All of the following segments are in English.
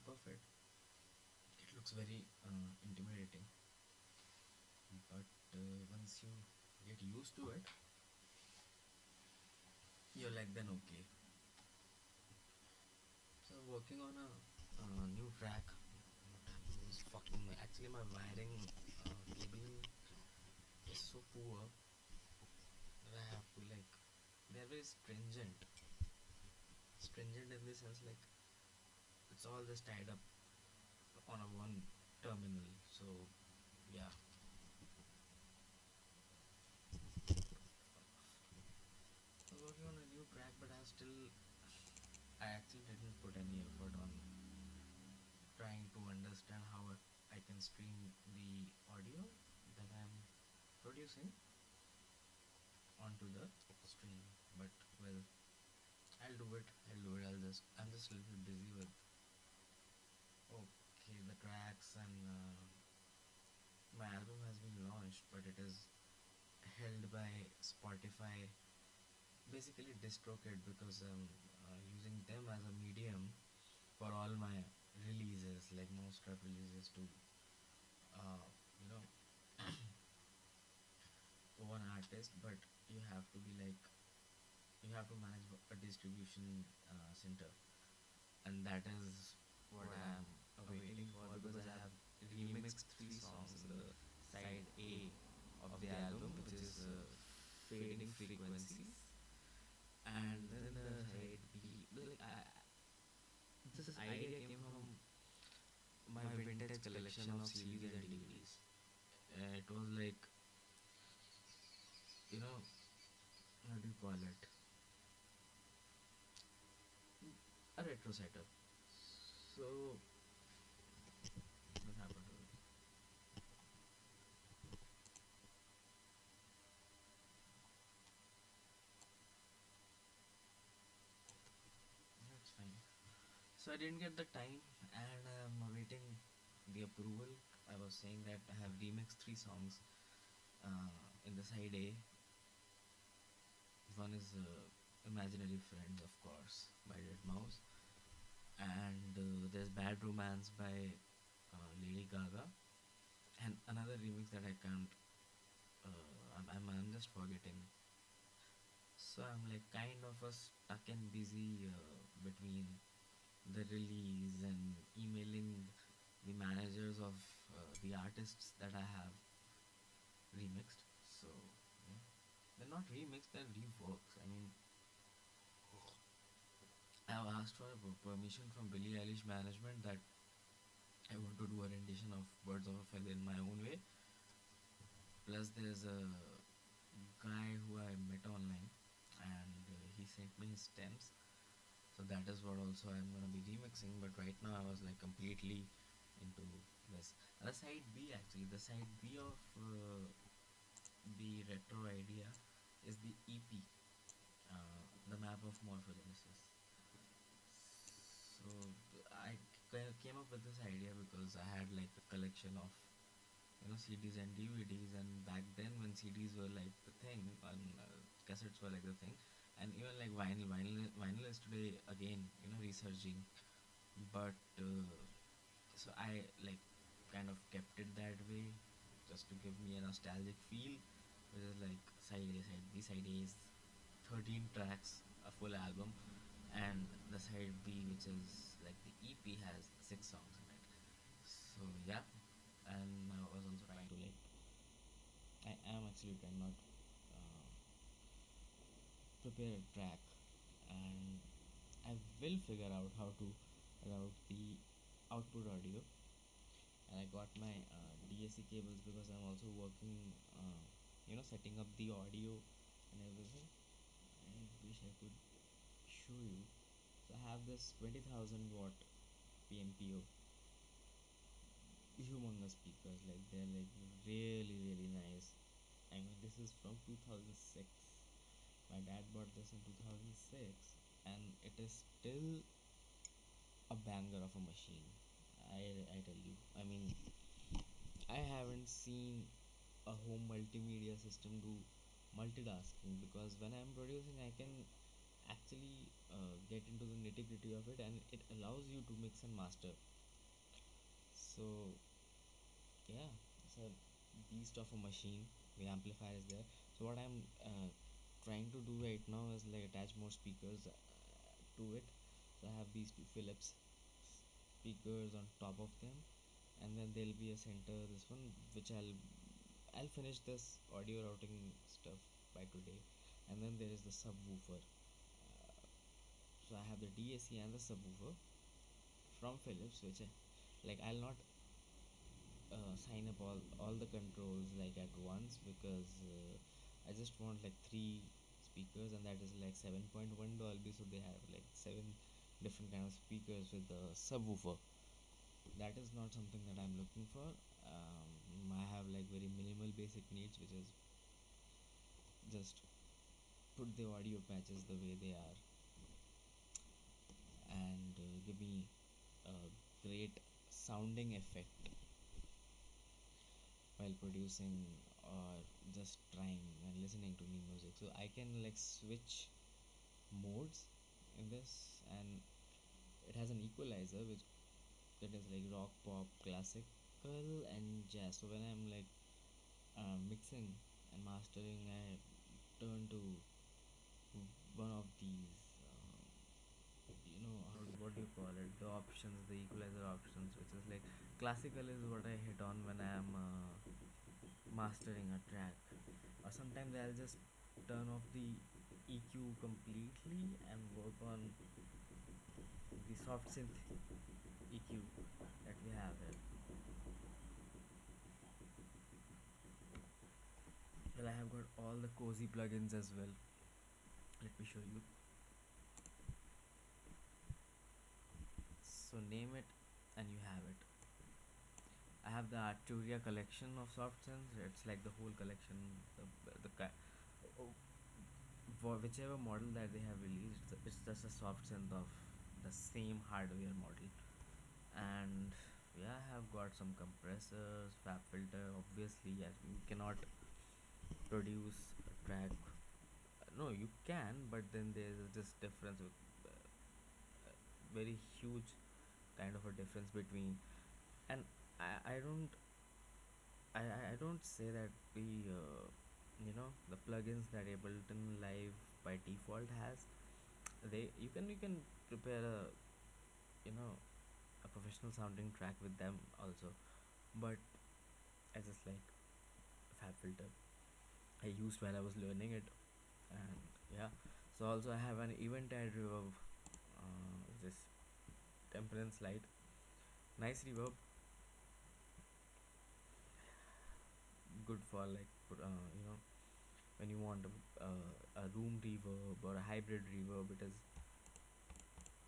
top of it, it looks very intimidating. But once you get used to it, you're like, then okay. So working on a new track. What happened was fucking. Actually, my wiring cable is so poor that I have to like. They're very stringent. Stringent in the sense like it's all just tied up on a one terminal. So yeah. I was working on a new track, but I actually didn't put any effort on trying to understand how I can stream the audio that I'm producing onto the stream. But well, I'll do it. I'm just a little busy with okay the tracks and my album has been launched, but it is held by Spotify, basically DistroKid, because I'm using them as a medium for all my releases, like most rap releases to uh, you know one artist, but you have to be like you have to manage a distribution center, and that is what I am waiting for, because I have remixed three songs in the side A of the album, which is Fading Frequencies, and then the side B. This idea came from my vintage collection of CDs and DVDs. It was like, you know, what do you call it? A retro setup. So, what happened to it? That's fine. So I didn't get the time, and I'm awaiting the approval. I was saying that I have remixed three songs in the side A. One is Imaginary Friends, of course, by Dead, and there's Bad Romance by Lady Gaga, and another remix that I can't. I'm just forgetting. So I'm like kind of a stuck and busy between the release and emailing the managers of the artists that I have remixed. So yeah. They're not remixed, they're reworks. I mean, I've asked for permission from Billie Eilish management that I want to do a rendition of Birds of a Feather in my own way. Plus, there's a guy who I met online, and he sent me his stems. So that is what also I'm gonna be remixing. But right now, I was like completely into this. And the side B, actually, the side B of the retro idea is the EP, the map of morphogenesis. So I came up with this idea because I had like a collection of CDs and DVDs, and back then when CDs were like the thing and cassettes were like the thing, and even like vinyl is today again resurging, but so I like kind of kept it that way just to give me a nostalgic feel, which is like side A, side B. Side A is 13 tracks, a full album, and the side B, which is like the EP, has 6 songs in it. So yeah, and I was also trying to like I am actually trying not uh, prepare a track, and I will figure out how to route the output audio. And I got my DAC cables because I'm also working, setting up the audio and everything. I wish I could show you. So I have this 20,000 watt PMPO humongous speakers, like they're like really nice. I mean, this is from 2006. My dad bought this in 2006, and it is still a banger of a machine. I tell you. I mean, I haven't seen a home multimedia system do multitasking, because when I'm producing, I can actually get into the nitty gritty of it, and it allows you to mix and master. So yeah, it's a beast of a machine. The amplifier is there. So what I'm trying to do right now is like attach more speakers to it. So I have these two Philips speakers on top of them, and then there'll be a center, this one, which I'll finish this audio routing stuff by today. And then there is the subwoofer. So I have the DAC and the subwoofer from Philips, which like I'll not sign up all the controls like at once, because I just want like three speakers, and that is like 7.1 Dolby, so they have like seven different kind of speakers with the subwoofer. That is not something that I'm looking for. I have like very minimal basic needs, which is just put the audio patches the way they are, and give me a great sounding effect while producing or just trying and listening to new music. So I can like switch modes in this, and it has an equalizer which that is like rock, pop, classical, and jazz. So when I'm like mixing and mastering, I turn to one of these what do you call it, the options, the equalizer options, which is like classical is what I hit on when I am mastering a track. Or sometimes I'll just turn off the EQ completely and work on the soft synth EQ that we have here. Well, I have got all the cozy plugins as well. Let me show you. So name it and you have it. I have the Arturia collection of soft synths. It's like the whole collection, for whichever model that they have released. It's just a soft synth of the same hardware model. And yeah, I have got some compressors, fab filter. Obviously, yes, you cannot produce a track. No, you can, but then there's this difference with very huge kind of a difference between. And I don't I don't say that the plugins that Ableton Live by default has, they you can prepare a you know a professional sounding track with them also. But I just like fab filter I used while I was learning it. And yeah, so also I have an event-add reverb, this temperance light, nice reverb, good for like when you want a room reverb or a hybrid reverb. It is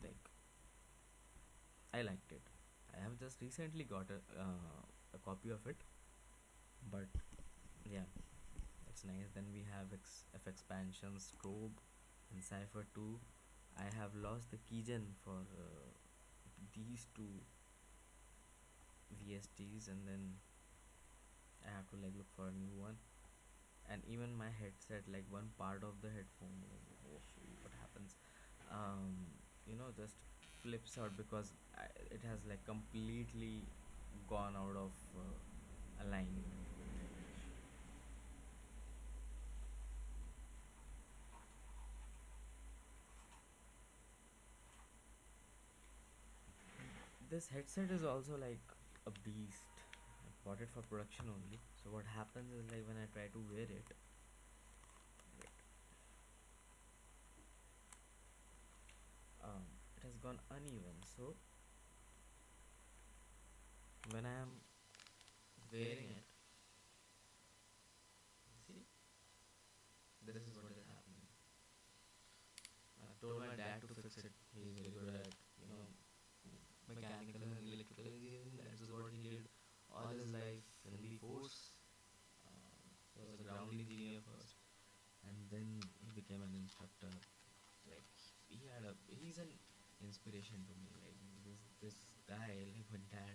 like, I liked it. I have just recently got a copy of it, but yeah, it's nice. Then we have F expansion, strobe, and Cypher 2. I have lost the keygen for these two VSTs, and then I have to like look for a new one. And even my headset, like one part of the headphone, oh shoot, what happens? Just flips out because it has like completely gone out of alignment. This headset is also like a beast. I bought it for production only. So what happens is like when I try to wear it, it has gone uneven. So when I am wearing it, see, this is what is happening. I told my dad to fix it. He's very good at mechanical and electrical engineering. That is what he did all his life in the force. He was a ground engineer first, and then he became an instructor. Like he's an inspiration to me. Like this guy, like my dad,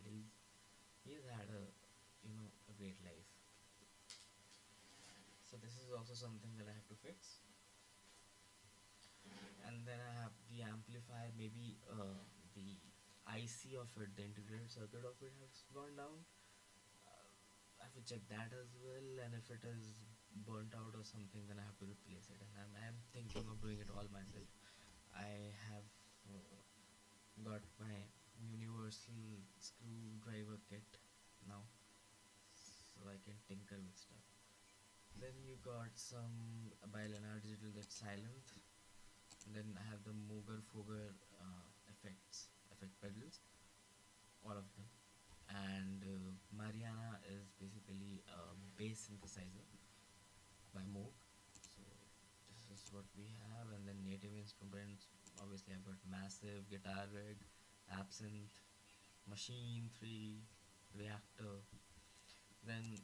he's had a great life. So this is also something that I have to fix. amplify, maybe the IC of it, the integrated circuit of it has gone down. I have to check that as well, and if it is burnt out or something, then I have to replace it. And I'm thinking of doing it all myself. I have got my universal screwdriver kit now, so I can tinker with stuff. Then you got some by Leonard Digital, that's silent. And then I have the Moger Foger effect pedals, all of them. And Mariana is basically a bass synthesizer by Moog. So this is what we have, and then native instruments. Obviously, I've got Massive, Guitar Rig, Absinthe, Machine 3, Reactor. Then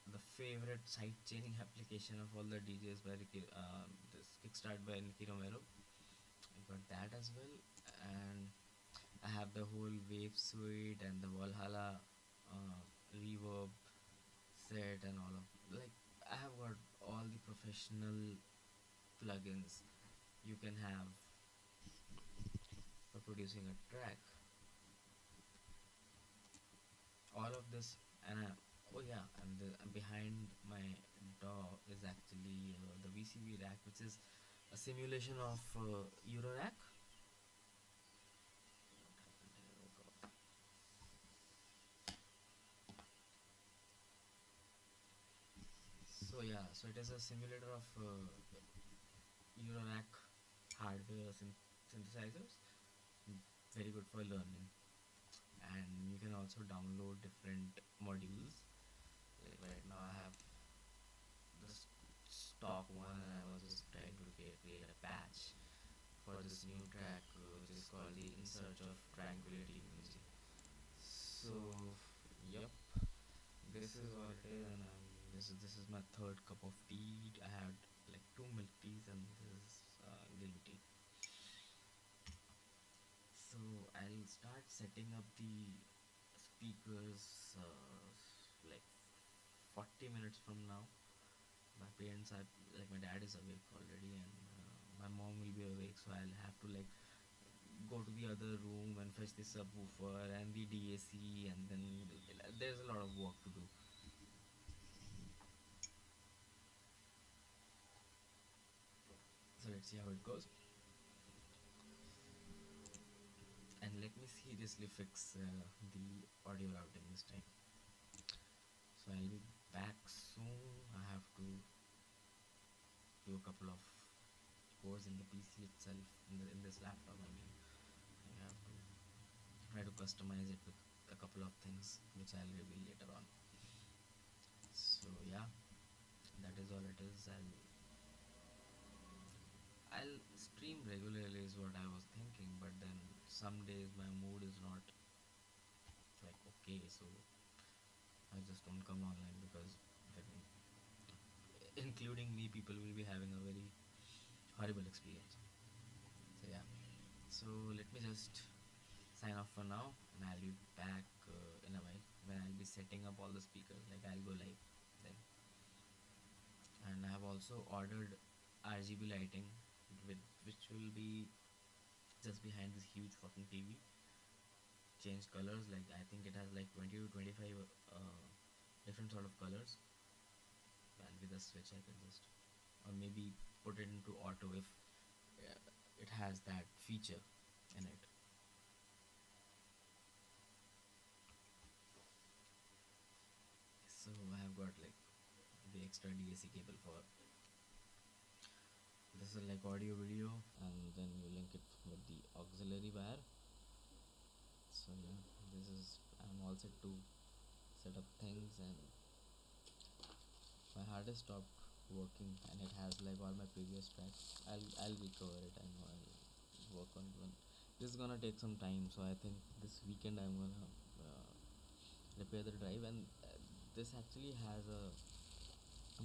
the favorite side chaining application of all the DJs by this kickstart by Nicky Romero. I got that as well, and I have the whole Wave Suite and the Valhalla reverb set and all of, like, I have got all the professional plugins you can have for producing a track. All of this, and oh yeah, and behind my door is actually the VCV Rack, which is a simulation of Eurorack. So yeah, so it is a simulator of Eurorack hardware synthesizers. Very good for learning, and you can also download different modules. Like right now, I have the stock one, and I was just trying to create a patch for this new track, which is called the In Search of Tranquility Music. So, yep, this is what it is, and this is my third cup of tea. I had like two milk teas, and this is green tea. So I'll start setting up the speakers like 40 minutes from now. My parents are, like, my dad is awake already, and my mom will be awake, so I'll have to like go to the other room and fetch the subwoofer and the DAC, and then there's a lot of work to do. So let's see how it goes. And let me seriously fix the audio routing this time. So I'll be back soon. I have to do a couple of cores in the PC itself, in this laptop. I mean, I have to try to customize it with a couple of things, which I'll reveal later on. So yeah, that is all it is. I'll stream regularly is what I was thinking, but then some days my mood is not like okay, so I just don't come online, because then, including me, people will be having a very horrible experience. So yeah, so let me just sign off for now, and I'll be back in a while when I'll be setting up all the speakers. Like, I'll go live then. And I have also ordered RGB lighting, which will be just behind this huge fucking TV. Change colors, like I think it has like 20 to 25 different sort of colors, and with a switch I can just, or maybe put it into auto if it has that feature in it. So I have got like the extra DAC cable for this, is like audio video, and then you link it with the auxiliary wire. So yeah, this is, I'm all set to set up things, and my hard disk stopped working, and it has like all my previous tracks. I'll recover it. I know I'll work on one. This is gonna take some time, so I think this weekend I'm gonna repair the drive, and this actually has a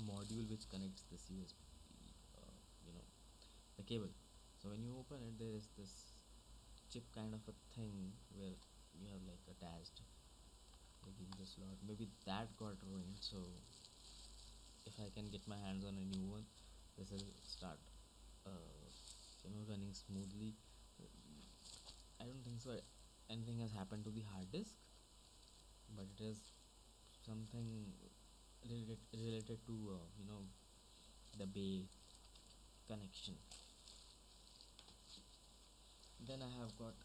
module which connects this USB, you know, the cable. So when you open it, there is this chip kind of a thing where you have like attached like in the slot. Maybe that got ruined, so if I can get my hands on a new one, this will start running smoothly. I don't think so. Anything has happened to the hard disk, but it is something related to the bay connection. Then I have got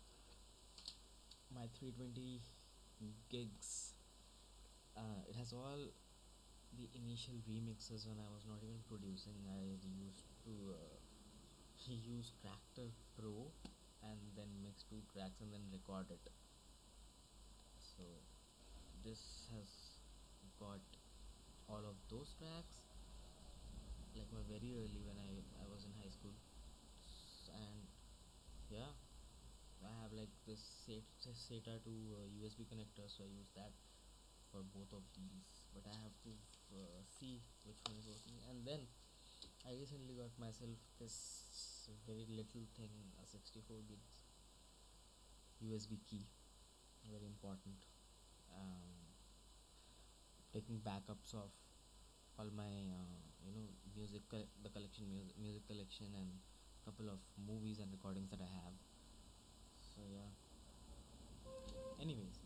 my 320 gigs. It has all the initial remixes when I was not even producing. I used to use Tractor Pro and then mix two tracks and then record it. So this has got all of those tracks, like my very early when I was in high school. And yeah, I have like this SATA to USB connector, so I use that for both of these. But I have to see which one is working. And then I recently got myself this very little thing, a 64 gigs USB key, very important. Um, Taking backups of all my the collection music collection and couple of movies and recordings that I have. So yeah. Anyways,